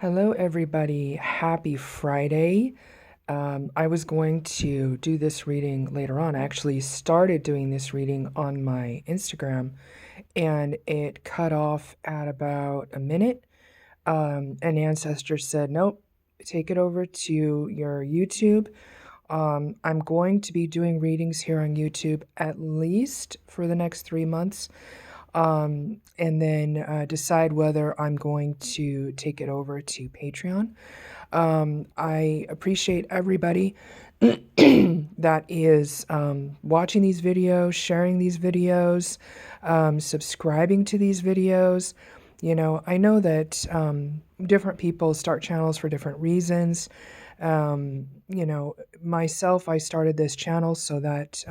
Hello, everybody. Happy Friday. I was going to do this reading later on. I actually started doing this reading on my Instagram and it cut off at about a minute. An ancestor said, nope, take it over to your YouTube. I'm going to be doing readings here on YouTube at least for the next 3 months, and then decide whether I'm going to take it over to Patreon. I appreciate everybody that is watching these videos, sharing these videos, subscribing to these videos. I know that different people start channels for different reasons. Myself, I started this channel so that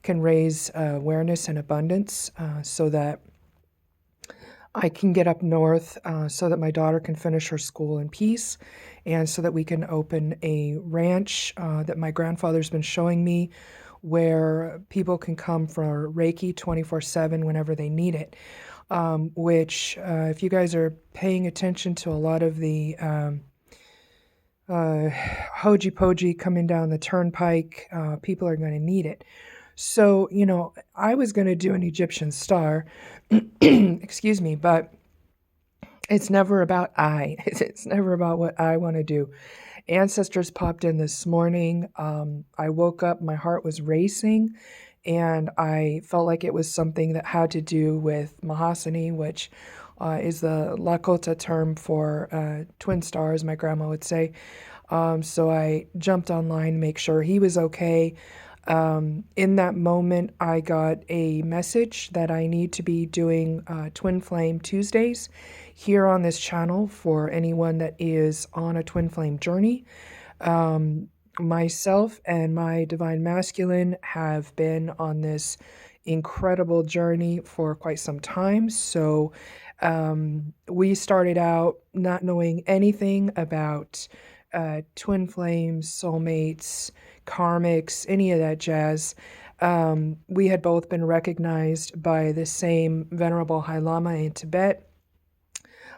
can raise awareness and abundance, so that I can get up north, so that my daughter can finish her school in peace, and so that we can open a ranch that my grandfather's been showing me, where people can come for Reiki 24/7 whenever they need it. Which, if you guys are paying attention to a lot of the hoji poji coming down the turnpike, people are going to need it. So, I was going to do an Egyptian star, excuse me, but it's never about I. It's never about what I want to do. Ancestors popped in this morning. I woke up, my heart was racing, and I felt like it was something that had to do with Mahasani, which is the Lakota term for twin stars, my grandma would say. So I jumped online to make sure he was okay. In that moment, I got a message that I need to be doing Twinflame Tuesdays here on this channel for anyone that is on a twin flame journey. Myself and my divine masculine have been on this incredible journey for quite some time. So we started out not knowing anything about twin flames, soulmates, karmics, any of that jazz. We had both been recognized by the same Venerable High Lama in Tibet.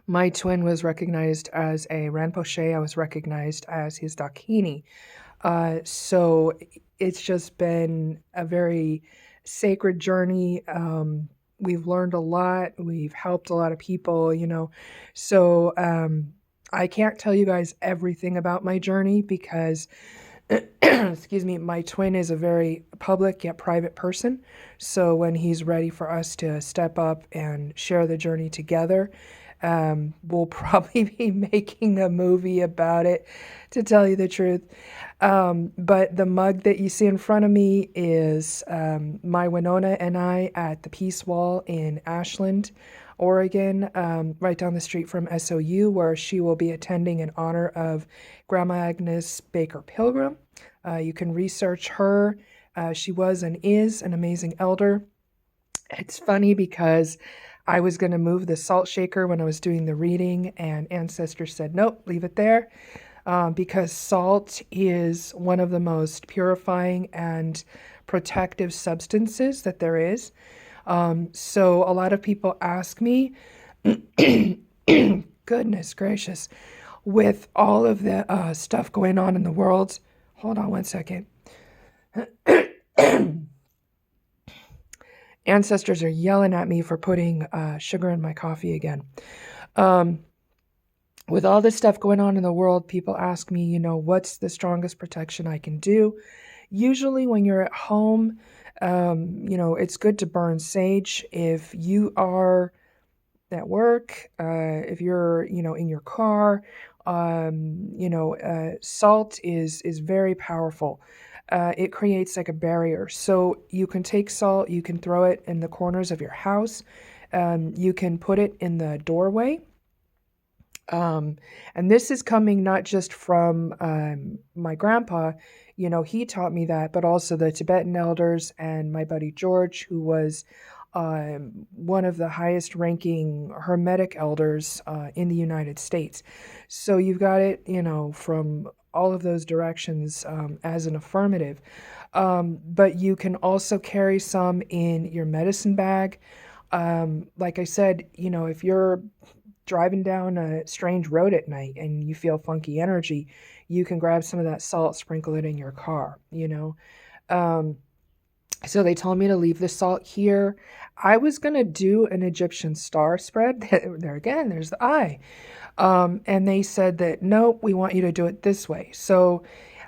My twin was recognized as a Rinpoche. I was recognized as his Dakini. So it's just been a very sacred journey. We've learned a lot. We've helped a lot of people, So I can't tell you guys everything about my journey because excuse me, my twin is a very public yet private person. So when he's ready for us to step up and share the journey together, we'll probably be making a movie about it, to tell you the truth. But the mug that you see in front of me is my Winona and I at the Peace Wall in Ashland, Oregon, right down the street from SOU, where she will be attending in honor of Grandma Agnes Baker Pilgrim. You can research her. She was and is an amazing elder. It's funny because I was going to move the salt shaker when I was doing the reading, and ancestors said, nope, leave it there, because salt is one of the most purifying and protective substances that there is. So a lot of people ask me, goodness gracious, with all of the stuff going on in the world. Hold on one second. Ancestors are yelling at me for putting sugar in my coffee again. With all this stuff going on in the world, people ask me, what's the strongest protection I can do? Usually when you're at home, it's good to burn sage. If you are at work, if you're, in your car, salt is very powerful. It creates like a barrier. So you can take salt, you can throw it in the corners of your house. You can put it in the doorway. And this is coming not just from my grandpa, he taught me that, but also the Tibetan elders and my buddy George, who was one of the highest ranking Hermetic elders in the United States. So you've got it, from all of those directions as an affirmative. But you can also carry some in your medicine bag. Like I said, if you're driving down a strange road at night and you feel funky energy, you can grab some of that salt, sprinkle it in your car, you know. Um, so they told me to leave the salt here. I was going to do an Egyptian star spread. There again, there's the eye. And they said that, nope, we want you to do it this way. So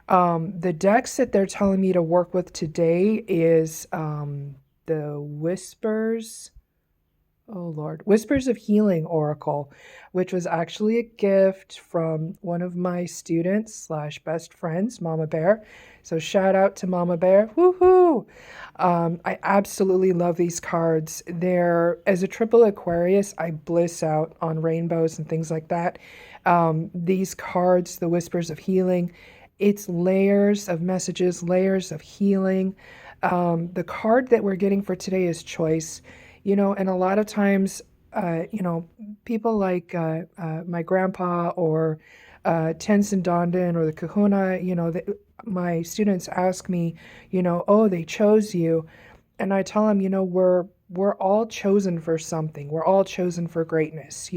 the decks that they're telling me to work with today is the Whispers. Oh Lord, Whispers of Healing Oracle, which was actually a gift from one of my students slash best friends, Mama Bear. So shout out to Mama Bear. Woohoo! I absolutely love these cards. They're, as a triple Aquarius, I bliss out on rainbows and things like that. These cards, the Whispers of Healing, it's layers of messages, layers of healing. The card that we're getting for today is Choice. You know, and a lot of times, people like my grandpa or Tenzin Dondon or the Kahuna, my students ask me, oh, they chose you. And I tell them, we're all chosen for something. We're all chosen for greatness.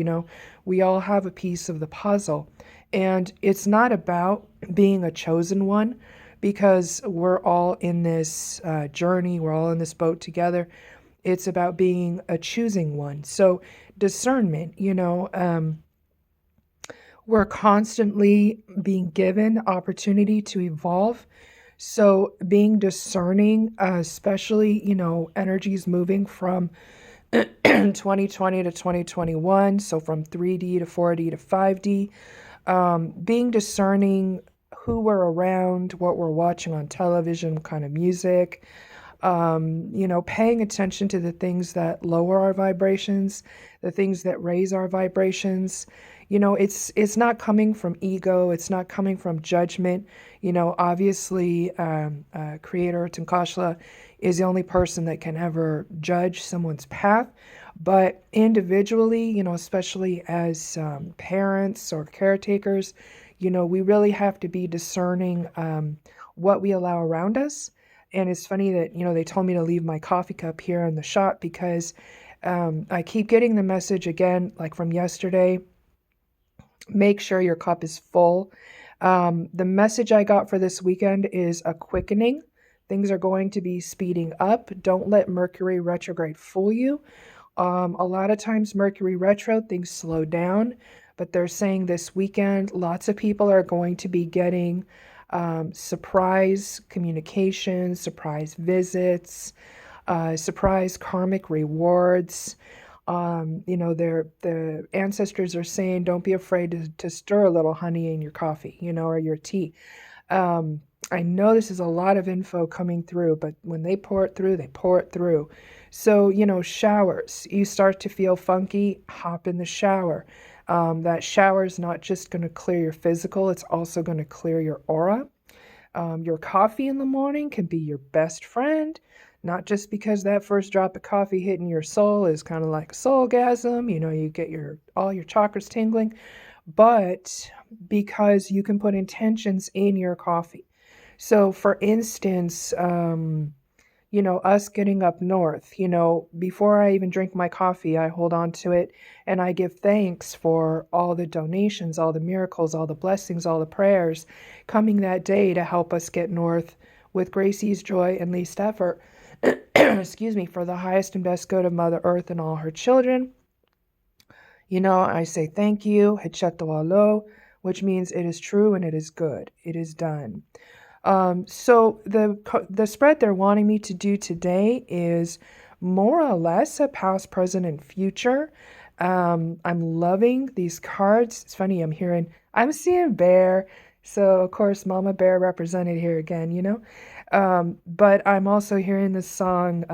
We all have a piece of the puzzle. And it's not about being a chosen one, because we're all in this journey. We're all in this boat together. It's about being a choosing one. So discernment, we're constantly being given opportunity to evolve. So being discerning, especially, energies moving from 2020 to 2021. So from 3D to 4D to 5D, being discerning who we're around, what we're watching on television, what kind of music, paying attention to the things that lower our vibrations, the things that raise our vibrations. It's not coming from ego. It's not coming from judgment. Obviously, Creator Tankashla is the only person that can ever judge someone's path. But individually, especially as parents or caretakers, we really have to be discerning what we allow around us. And it's funny that, they told me to leave my coffee cup here in the shop because I keep getting the message again, like from yesterday, make sure your cup is full. The message I got for this weekend is a quickening. Things are going to be speeding up. Don't let Mercury retrograde fool you. A lot of times Mercury retro, things slow down, but they're saying this weekend, lots of people are going to be getting surprise communications, surprise visits, surprise karmic rewards. The ancestors are saying, don't be afraid to stir a little honey in your coffee, or your tea. I know this is a lot of info coming through, but when they pour it through, they pour it through. So, showers, you start to feel funky, hop in the shower. That shower is not just going to clear your physical, it's also going to clear your aura. Your coffee in the morning can be your best friend, not just because that first drop of coffee hitting your soul is kind of like a soulgasm, you get all your chakras tingling, but because you can put intentions in your coffee. So for instance, us getting up north, before I even drink my coffee, I hold on to it and I give thanks for all the donations, all the miracles, all the blessings, all the prayers coming that day to help us get north with grace, ease, joy, and least effort. Excuse me, for the highest and best good of Mother Earth and all her children. I say thank you, Hetchetawalo, which means it is true and it is good. It is done. So the spread they're wanting me to do today is more or less a past, present, and future. I'm loving these cards. It's funny, I'm seeing Bear. So of course, Mama Bear represented here again, but I'm also hearing this song,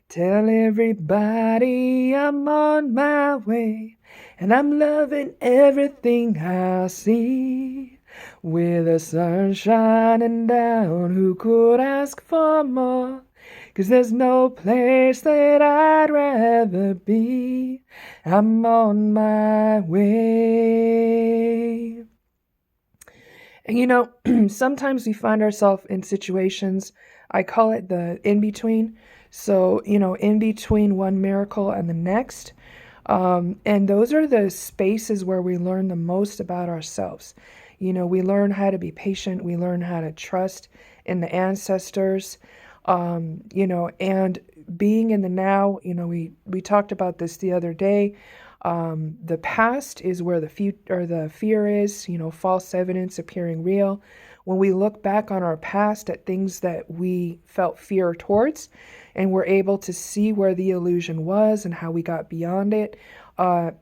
tell everybody I'm on my way, and I'm loving everything I see. With the sun shining down, who could ask for more? 'Cause there's no place that I'd rather be. I'm on my way. And sometimes we find ourselves in situations, I call it the in-between. So, in between one miracle and the next. And those are the spaces where we learn the most about ourselves. We learn how to be patient, we learn how to trust in the ancestors, and being in the now. We talked about this the other day. The past is where the fear is, false evidence appearing real. When we look back on our past at things that we felt fear towards, and we're able to see where the illusion was and how we got beyond it,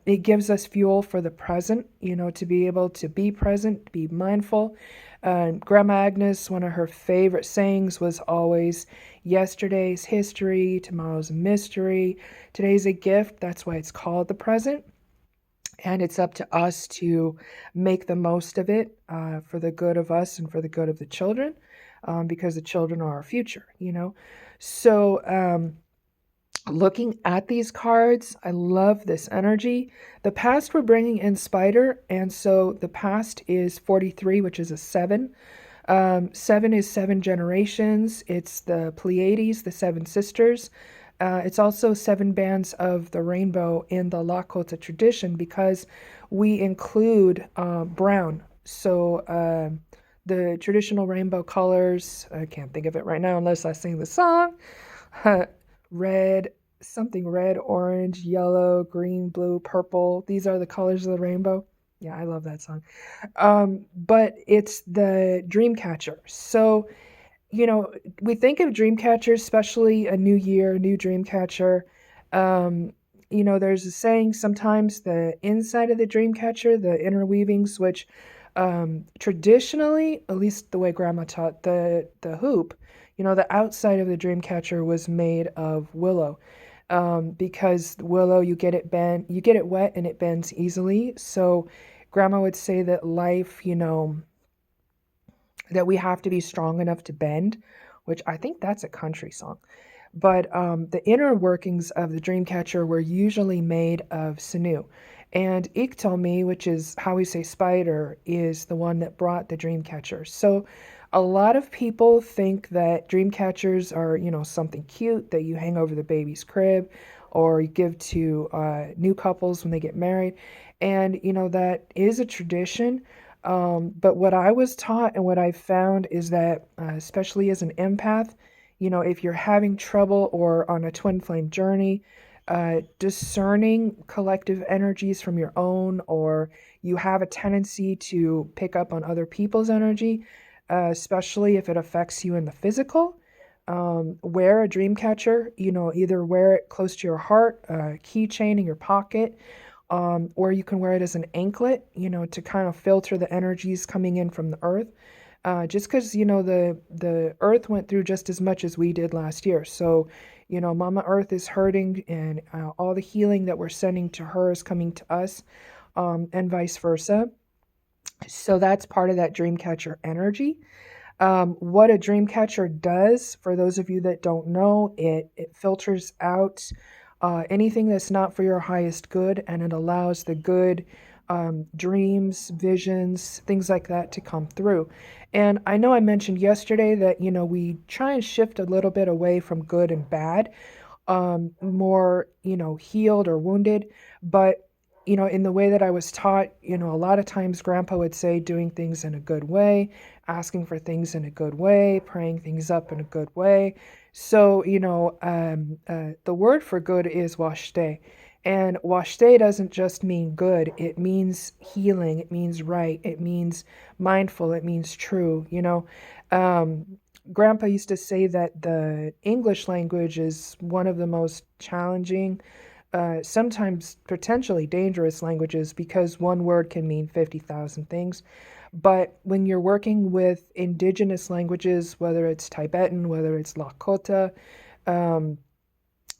it gives us fuel for the present, to be able to be present, be mindful. Grandma Agnes, one of her favorite sayings was always, yesterday's history, tomorrow's a mystery, today's a gift. That's why it's called the present. And it's up to us to make the most of it, for the good of us and for the good of the children, because the children are our future. So, looking at these cards, I love this energy. The past we're bringing in Spider, and so the past is 43, which is a 7. 7 is 7 generations. It's the Pleiades, the 7 sisters. It's also 7 bands of the rainbow in the Lakota tradition, because we include brown. So the traditional rainbow colors, I can't think of it right now unless I sing the song. Red, something red, orange, yellow, green, blue, purple. These are the colors of the rainbow. Yeah, I love that song. But it's the dream catcher. So, we think of dream catchers, especially a new year, new dream catcher. There's a saying, sometimes the inside of the dream catcher, the interweavings, which traditionally, at least the way Grandma taught, the hoop, the outside of the dream catcher was made of willow. Because willow, you get it wet and it bends easily. So Grandma would say that life, that we have to be strong enough to bend, which I think that's a country song. But the inner workings of the dreamcatcher were usually made of sinew. And Iktomi, which is how we say spider, is the one that brought the dreamcatcher. So a lot of people think that dream catchers are, something cute that you hang over the baby's crib or you give to new couples when they get married. And, that is a tradition. But what I was taught and what I found is that, especially as an empath, if you're having trouble or on a twin flame journey, discerning collective energies from your own, or you have a tendency to pick up on other people's energy, especially if it affects you in the physical. Wear a dream catcher, either wear it close to your heart, a keychain in your pocket, or you can wear it as an anklet, to kind of filter the energies coming in from the earth. Just because, the earth went through just as much as we did last year. So, Mama Earth is hurting, and all the healing that we're sending to her is coming to us, and vice versa. So that's part of that dream catcher energy. What a dream catcher does, for those of you that don't know, it filters out anything that's not for your highest good, and it allows the good dreams, visions, things like that to come through. And I know I mentioned yesterday that, we try and shift a little bit away from good and bad, more, healed or wounded. But, in the way that I was taught, a lot of times Grandpa would say doing things in a good way, asking for things in a good way, praying things up in a good way. So, the word for good is washte. And washte doesn't just mean good. It means healing. It means right. It means mindful. It means true. Grandpa used to say that the English language is one of the most challenging, sometimes potentially dangerous languages, because one word can mean 50,000 things. But when you're working with indigenous languages, whether it's Tibetan, whether it's Lakota,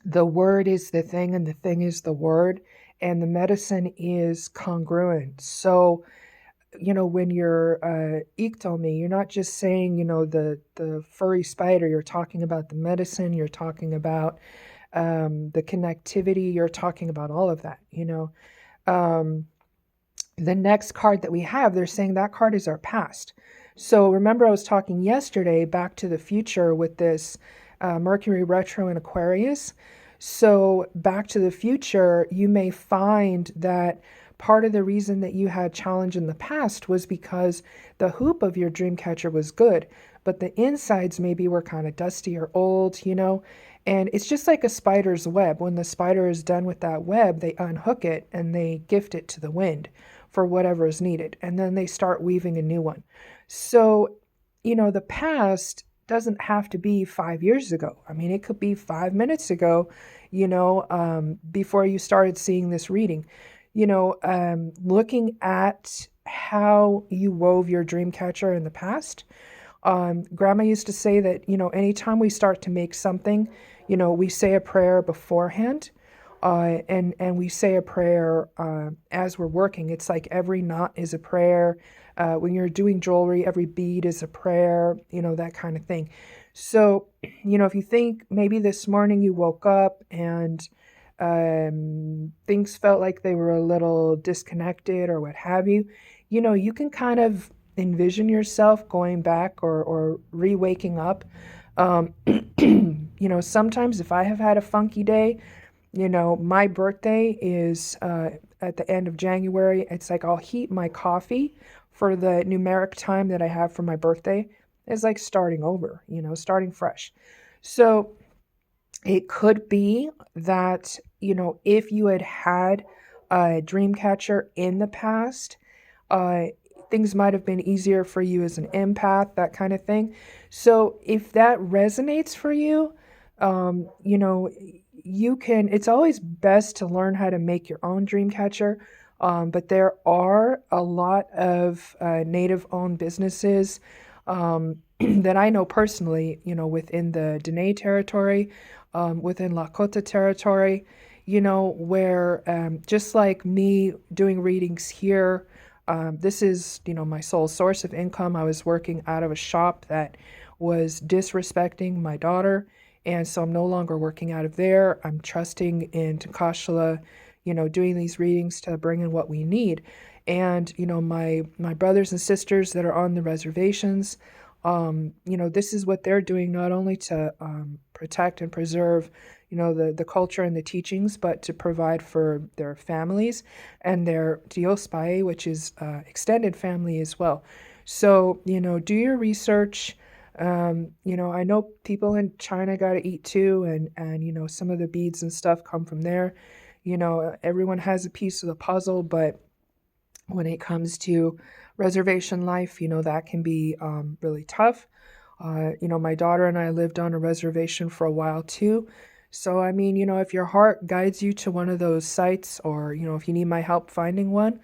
the word is the thing and the thing is the word, and the medicine is congruent. So, when you're Iktomi, you're not just saying, the furry spider, you're talking about the medicine, you're talking about the connectivity, you're talking about all of that, The next card that we have, they're saying that card is our past. So remember, I was talking yesterday, Back to the Future, with this Mercury retro in Aquarius. So, Back to the Future, you may find that part of the reason that you had challenge in the past was because the hoop of your dream catcher was good, but the insides maybe were kind of dusty or old, And it's just like a spider's web. When the spider is done with that web, they unhook it and they gift it to the wind for whatever is needed. And then they start weaving a new one. So, the past doesn't have to be 5 years ago. I mean, it could be 5 minutes ago, before you started seeing this reading. Looking at how you wove your dream catcher in the past. Grandma used to say that, anytime we start to make something, we say a prayer beforehand, and we say a prayer as we're working. It's like every knot is a prayer. When you're doing jewelry, every bead is a prayer, that kind of thing. So, if you think maybe this morning you woke up and things felt like they were a little disconnected or what have you, you can kind of envision yourself going back or re-waking up. Um, Sometimes if I have had a funky day, my birthday is at the end of January. It's like I'll heat my coffee for the numeric time that I have for my birthday. It's like starting over, starting fresh. So it could be that, if you had had a dream catcher in the past, uh, things might have been easier for you as an empath, that kind of thing. So if that resonates for you, it's always best to learn how to make your own dream catcher. But there are a lot of native owned businesses that I know personally, within the Dene territory, within Lakota territory, where just like me doing readings here, this is, my sole source of income. I was working out of a shop that was disrespecting my daughter. And so I'm no longer working out of there. I'm trusting in Takashla, doing these readings to bring in what we need. And, my brothers and sisters that are on the reservations, this is what they're doing, not only to protect and preserve, the culture and the teachings, but to provide for their families and their Diospae, which is extended family as well. So, do your research. I know people in China got to eat too, and some of the beads and stuff come from there. Everyone has a piece of the puzzle, but when it comes to reservation life, that can be really tough. My daughter and I lived on a reservation for a while too. So, I mean, if your heart guides you to one of those sites, or, if you need my help finding one,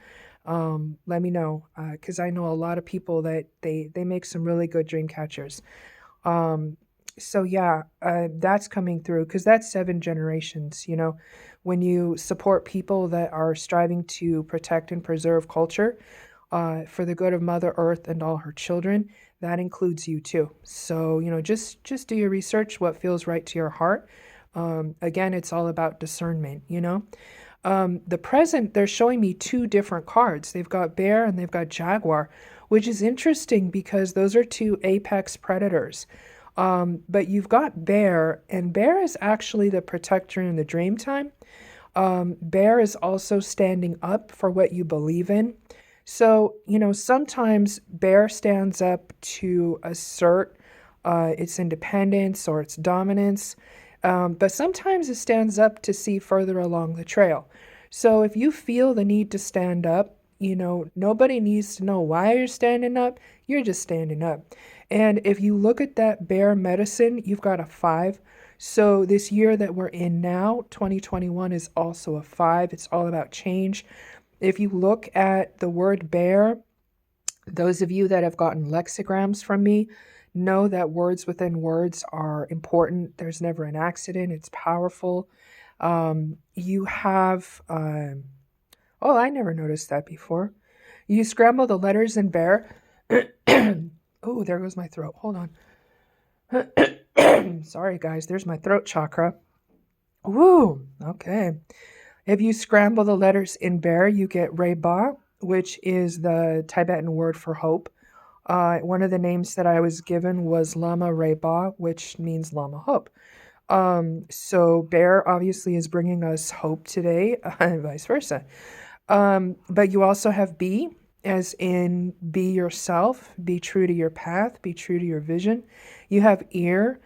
let me know, because I know a lot of people that they make some really good dream catchers. So yeah, that's coming through, because that's 7 generations. When you support people that are striving to protect and preserve culture for the good of Mother Earth and all her children, that includes you too. So just do your research, what feels right to your heart. Again, it's all about discernment. The present, they're showing me 2 different cards. They've got bear and they've got jaguar, which is interesting because those are 2 apex predators. But you've got bear, and bear is actually the protector in the dream time. Bear is also standing up for what you believe in. So, sometimes bear stands up to assert its independence or its dominance. But sometimes it stands up to see further along the trail. So if you feel the need to stand up, nobody needs to know why you're standing up. You're just standing up. And if you look at that bear medicine, you've got a 5. So this year that we're in now, 2021, is also a 5. It's all about change. If you look at the word bear, those of you that have gotten lexicograms from me, know that words within words are important. There's never an accident. It's powerful. You have, oh, I never noticed that before. You scramble the letters in bear. Oh, there goes my throat. Hold on. Sorry, guys. There's my throat chakra. Woo. Okay. If you scramble the letters in bear, you get Reba, which is the Tibetan word for hope. One of the names that I was given was Lama Reba, which means Lama Hope. So Bear obviously is bringing us hope today, and vice versa. But you also have be, as in be yourself, be true to your path, be true to your vision. You have ear,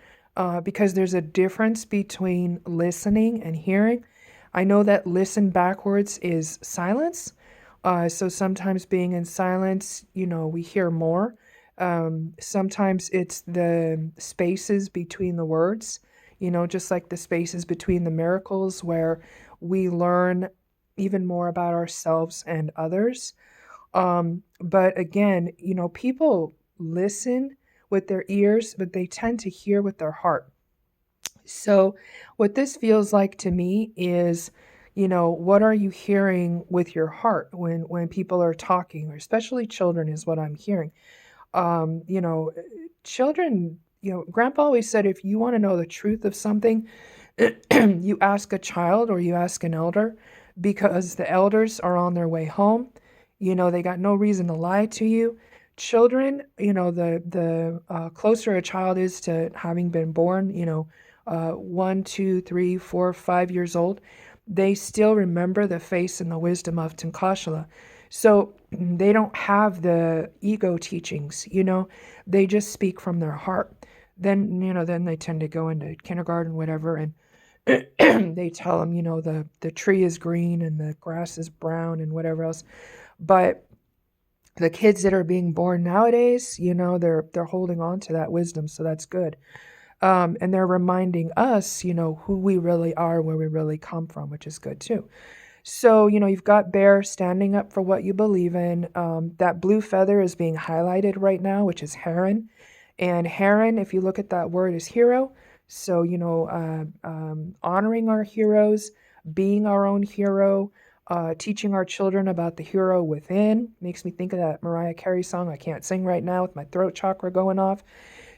because there's a difference between listening and hearing. I know that listen backwards is silence. So sometimes being in silence, we hear more. Sometimes it's the spaces between the words, just like the spaces between the miracles where we learn even more about ourselves and others. But again, people listen with their ears, but they tend to hear with their heart. So, what this feels like to me is, what are you hearing with your heart when people are talking, or especially children, is what I'm hearing. Um, you know, children, Grandpa always said if you want to know the truth of something, you ask a child or you ask an elder, because the elders are on their way home. They got no reason to lie to you. Children, the closer a child is to having been born, 1, 2, 3, 4, 5 years old, they still remember the face and the wisdom of Tankashala. So they don't have the ego teachings, they just speak from their heart. Then they tend to go into kindergarten, whatever, and they tell them, the tree is green and the grass is brown and whatever else. But the kids that are being born nowadays, they're holding on to that wisdom, so that's good. And they're reminding us, who we really are, where we really come from, which is good too. So, you've got Bear standing up for what you believe in. That blue feather is being highlighted right now, which is heron. And heron, if you look at that word, is hero. So, honoring our heroes, being our own hero, teaching our children about the hero within. Makes me think of that Mariah Carey song I can't sing right now with my throat chakra going off.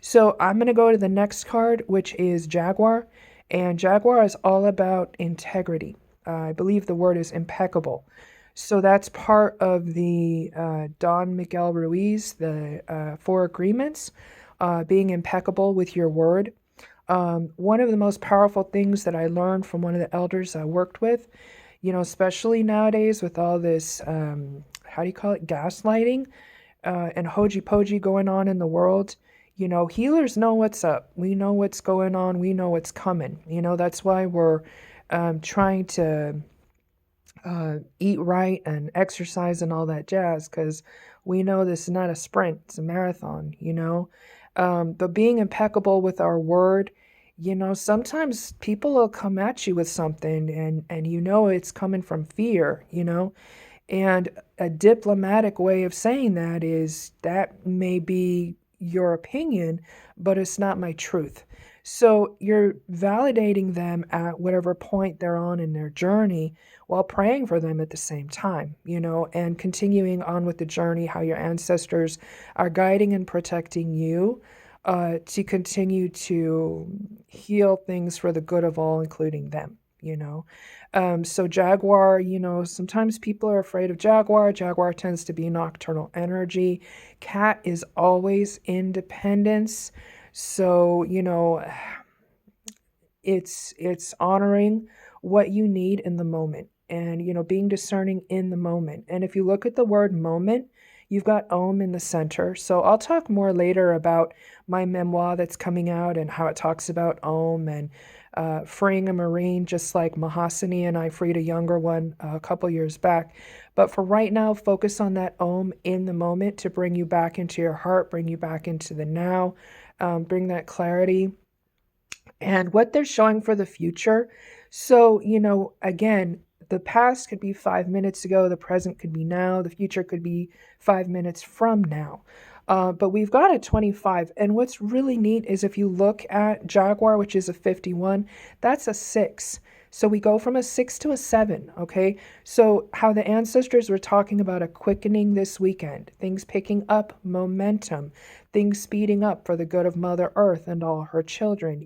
So I'm going to go to the next card, which is Jaguar. And Jaguar is all about integrity. I believe the word is impeccable. So that's part of the Don Miguel Ruiz, the Four Agreements, being impeccable with your word. One of the most powerful things that I learned from one of the elders I worked with, especially nowadays with all this, how do you call it, gaslighting and hoji poji going on in the world. Healers know what's up. We know what's going on. We know what's coming. That's why we're trying to eat right and exercise and all that jazz, because we know this is not a sprint, it's a marathon, But being impeccable with our word, sometimes people will come at you with something and it's coming from fear, and a diplomatic way of saying that is that may be your opinion, but it's not my truth. So you're validating them at whatever point they're on in their journey while praying for them at the same time, and continuing on with the journey, how your ancestors are guiding and protecting you to continue to heal things for the good of all, including them, So Jaguar, sometimes people are afraid of Jaguar. Jaguar tends to be nocturnal energy. Cat is always independence. So, it's honoring what you need in the moment and, being discerning in the moment. And if you look at the word moment, you've got Om in the center. So I'll talk more later about my memoir that's coming out and how it talks about Om and freeing a Marine, just like Mahasini and I freed a younger one a couple years back. But for right now, focus on that Om in the moment to bring you back into your heart, bring you back into the now, bring that clarity and what they're showing for the future. So, again, the past could be 5 minutes ago, the present could be now, the future could be 5 minutes from now. But we've got a 25. And what's really neat is if you look at Jaguar, which is a 51, that's a 6. So we go from a 6 to a 7, okay? So how the ancestors were talking about a quickening this weekend, things picking up momentum, things speeding up for the good of Mother Earth and all her children.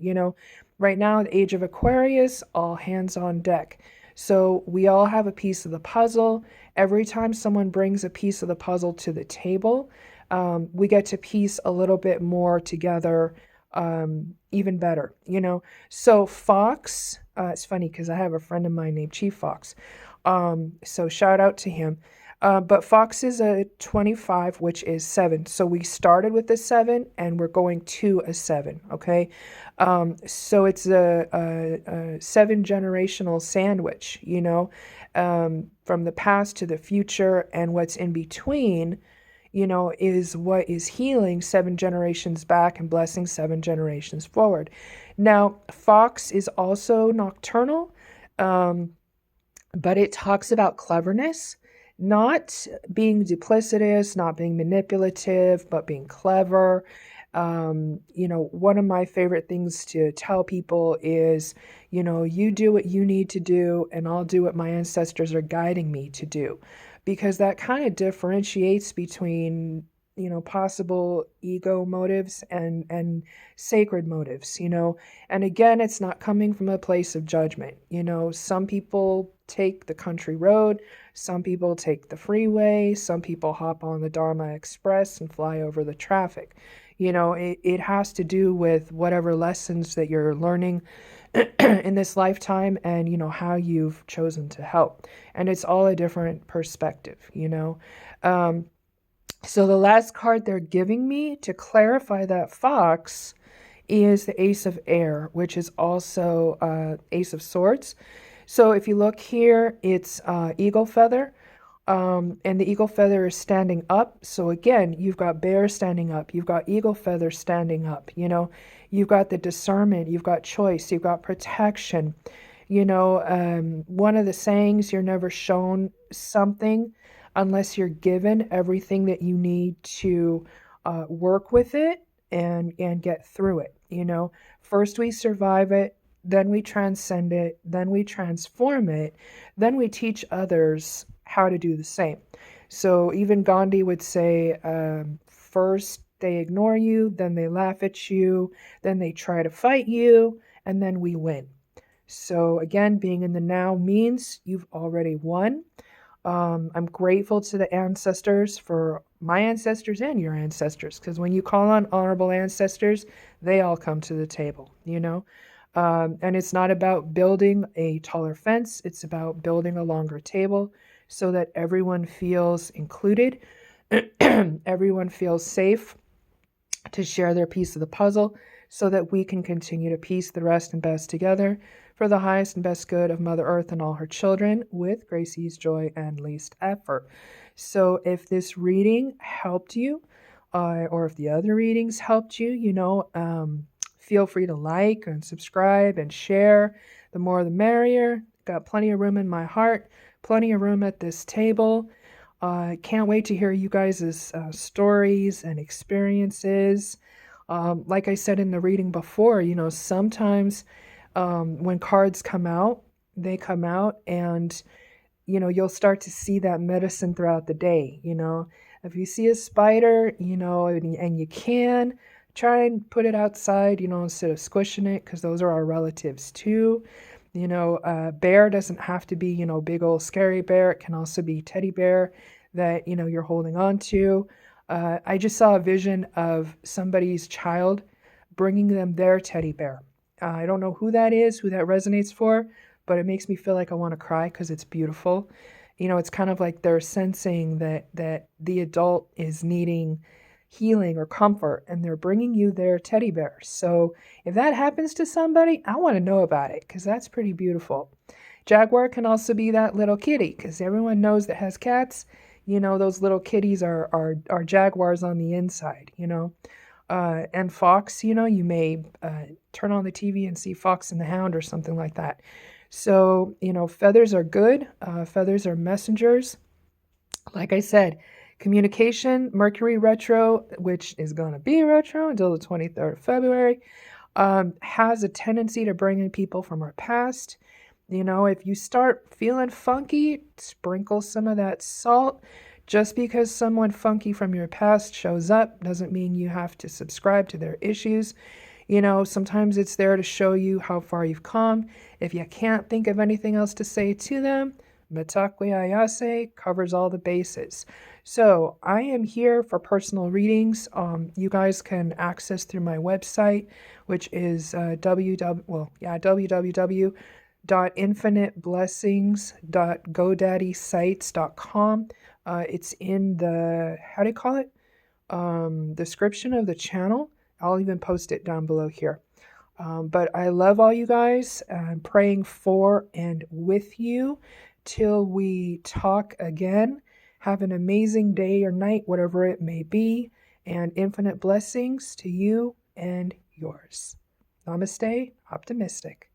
Right now, the age of Aquarius, all hands on deck. So we all have a piece of the puzzle. Every time someone brings a piece of the puzzle to the table, we get to piece a little bit more together even better, you know. So Fox, it's funny because I have a friend of mine named Chief Fox. So shout out to him. But Fox is a 25, which is 7. So we started with a 7 and we're going to a 7, okay? So it's a 7 generational sandwich, you know, from the past to the future, and what's in between, you know, is what is healing 7 generations back and blessing 7 generations forward. Now, Fox is also nocturnal, but it talks about cleverness, not being duplicitous, not being manipulative, but being clever. You know, one of my favorite things to tell people is, you know, you do what you need to do, and I'll do what my ancestors are guiding me to do, because that kind of differentiates between, you know, possible ego motives and sacred motives, you know. And again, it's not coming from a place of judgment. You know, some people take the country road, some people take the freeway, some people hop on the Dharma Express and fly over the traffic. You know, it has to do with whatever lessons that you're learning in this lifetime, and, you know, how you've chosen to help. And it's all a different perspective, you know. So the last card they're giving me to clarify that Fox is the Ace of Air, which is also Ace of Swords. So if you look here, it's eagle feather, and the eagle feather is standing up. So again, you've got bear standing up, you've got eagle feather standing up, you know, you've got the discernment, you've got choice, you've got protection. You know, one of the sayings, you're never shown something unless you're given everything that you need to work with it and get through it. You know, first we survive it, then we transcend it, then we transform it, then we teach others how to do the same. So even Gandhi would say, first they ignore you, then they laugh at you, then they try to fight you, and then we win. So again, being in the now means you've already won. I'm grateful to the ancestors, for my ancestors and your ancestors, because when you call on honorable ancestors, they all come to the table, you know. And it's not about building a taller fence, it's about building a longer table so that everyone feels included, everyone feels safe to share their piece of the puzzle, so that we can continue to piece the rest and best together for the highest and best good of Mother Earth and all her children, with grace, ease, joy, and least effort. So if this reading helped you, or if the other readings helped you, you know, feel free to like and subscribe and share. The more the merrier. Got plenty of room in my heart, plenty of room at this table. Can't wait to hear you guys' stories and experiences. Like I said in the reading before, you know, sometimes when cards come out, they come out, and, you know, you'll start to see that medicine throughout the day. You know, if you see a spider, you know, and you can, try and put it outside, you know, instead of squishing it, because those are our relatives too. You know, bear doesn't have to be, you know, big old scary bear. It can also be teddy bear that, you know, you're holding on to. I just saw a vision of somebody's child bringing them their teddy bear. I don't know who that is, who that resonates for, but it makes me feel like I want to cry because it's beautiful. You know, it's kind of like they're sensing that the adult is needing healing or comfort, and they're bringing you their teddy bear. So if that happens to somebody, I want to know about it, because that's pretty beautiful. Jaguar can also be that little kitty, because everyone knows that has cats, you know, those little kitties are jaguars on the inside, you know. And Fox, you know, you may turn on the TV and see Fox and the Hound or something like that. So, you know, feathers are good. Feathers are messengers. Like I said, communication, Mercury retro, which is going to be retro until the 23rd of February, has a tendency to bring in people from our past. You know, if you start feeling funky, sprinkle some of that salt. Just because someone funky from your past shows up doesn't mean you have to subscribe to their issues. You know, sometimes it's there to show you how far you've come. If you can't think of anything else to say to them, Metakwe Ayase covers all the bases. So I am here for personal readings. You guys can access through my website, which is www.infiniteblessings.godaddysite.com. It's in the, how do you call it? Description of the channel. I'll even post it down below here. But I love all you guys. I'm praying for and with you till we talk again. Have an amazing day or night, whatever it may be, and infinite blessings to you and yours. Namaste, optimistic.